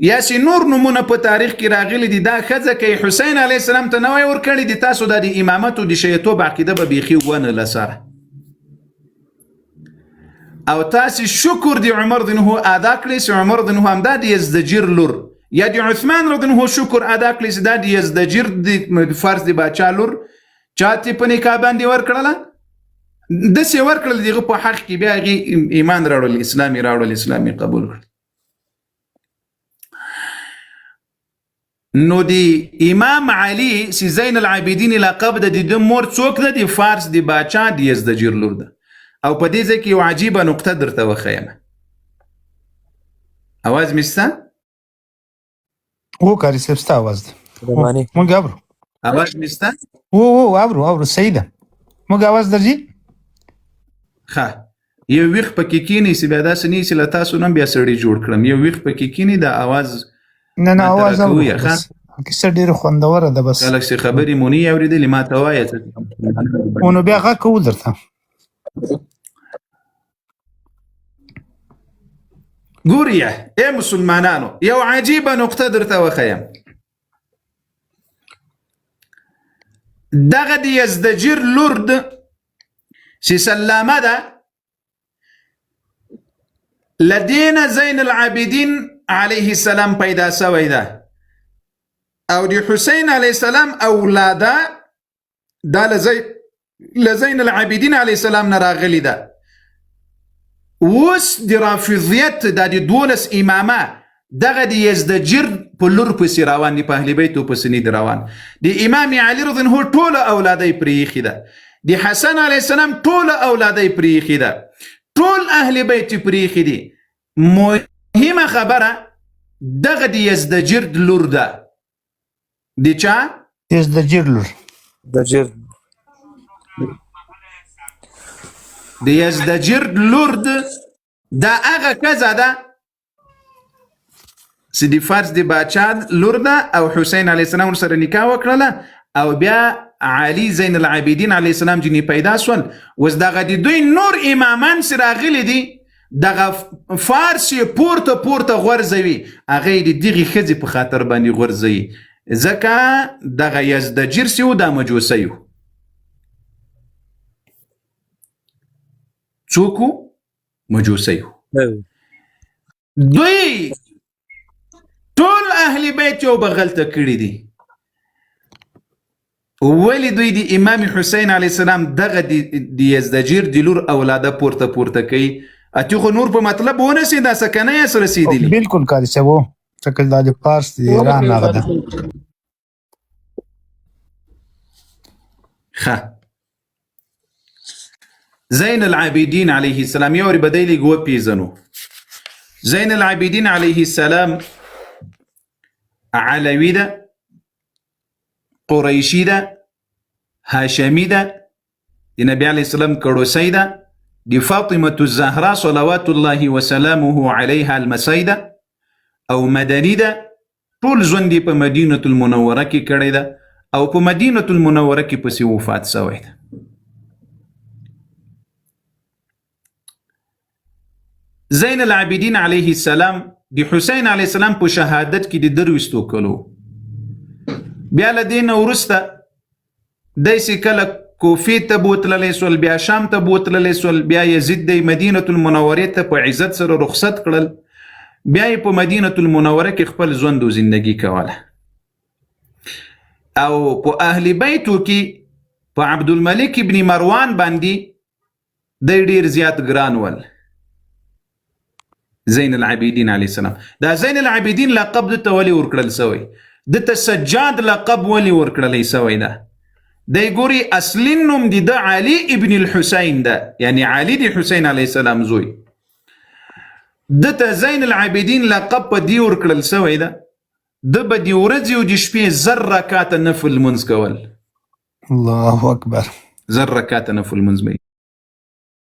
یا سي نور نمونه په تاریخ کې راغلي دي دا ښځه کې حسین علیه السلام ته نوی ورکړی دي تاسو د امامت او د شیعتوب عقیده به بیخي ونه لسره او تاسو شکر دی عمر رضی الله عنه ادا کړی چې عمر رضی الله عنه دا د یزدجر لور یا د عثمان رضی الله عنه شکر ادا کړی چې دا د یزدجر د فرض دی باچا لور چاته په نکاح باندې ورکړله د څه ورکړل دیغه په حق کې بیا ایمان راوړل اسلامي قبول کړ نو دی امام علي سی زین العابدین لقب د مور څوک د فارس دی باچا د یزدجر لور ده او په دې ځکه یو عجیبه نقطه درته وخیم اواز مستا او کاری سبستا आवाज ده مونږ اورو اواز مستا او اورو سیده مونږ आवाज درځي ښه یو ویخ پکې کینی سی بیا داسې نه سی له تاسو نن بیا سړی جوړ کړم یو ویخ پکې کینی د आवाज نه आवाज اورو کیسه ډیره خوندوره ده بس کله چې خبرې مونږ اوریدلې ما ته وایې اونو بیا غا کو درته ګوریا اے مسلمانانو یو عجیبه نقطه درته وخیم دغه د یزدجر لور چې سلامه ده لدین زین العابدین علیه السلام پیدا سوی ده او د حسین علیه السلام اولاده دا لزین العابدین علیه السلام نراغلی ده اوس د رافضیت د دولس امامه دغه د یزدجر په لور پسې روان دي په اهل بیتو پسې نه دي روان د امام علي رضی الله عنه ټوله اولادی پرېښي ده د حسن علیه السلام ټوله اولادی پرېښي ده ټول اهل بیت پرېښي دي مهمه خبره دغه د یزدجر لور ده د چا؟ یزدجر لور د یزدجر لور دا هغه ښځه ده چې د فارس د باچا لور ده او حسین علیه السلام ورسره نکاح وکړله او بیا علي زین العابدین علیه السلام جنې پیدا شول اوس دغه د دوی نور امامان چې راغلي دي دغه فارس یې پورته غورځوي هغه یې د دغې ښځې په خاطر باندې غورځوي ځکه دغه یزدجر چې و دا مجوسی و څوک و؟ مجوسی و دوی ټول اهل بیت یو بغلته کړي دي ولی دوی د امام حسین علیه السلام دغه د یزدجر د لور اولاده پورته کوي اته خو نور په مطلب ونه سي دا سکنه یې سره رسیدلی بالکل کاری څه وو شکل د پارس د ایران هغه ده ښه زین العابدین علیه السلام یو بدایلی گو پیزنو زین العابدین علیه السلام علوی ده قریشی ده هاشمی ده د نبی علیه السلام کړوسی ده د فاطمه الزهرا صلوات الله وسلامه علیها المسی ده او مدنی ده ټول ژوند په مدینه المنوره کې کړی ده او په مدینه المنوره کې پسې وفات شوی ده زین العابدین علیه السلام د حسین علیه السلام په شهادت کې د درويستو کلو بیا له دې نه وروسته داسې کله کوفې ته بوتللی سول بیا شام ته بوتللی سول بیا یزید د مدینه المنورې ته په عزت سره رخصت کړل بیا یې په مدینه المنوره کې خپل ژوند او زندگی کوله او په اهل بیتو کې په عبدالملک ابن مروان باندې د ډیر زیات ګران ول زین العابدین علیه السلام دا زین العابدین لقب دته ولی ورکړل سوی دته سجاد لقب ولی ورکړل سوی ده دی ګوري اصلي نوم د علي ابن الحسین ده یعنی علي د حسین علیه السلام زوی دته زین العابدین لقب په دی ورکړل سوی ده د بدی ورځ او د شپې زر رکعات نفل منځ کول الله اکبر زر رکعات نفل منځ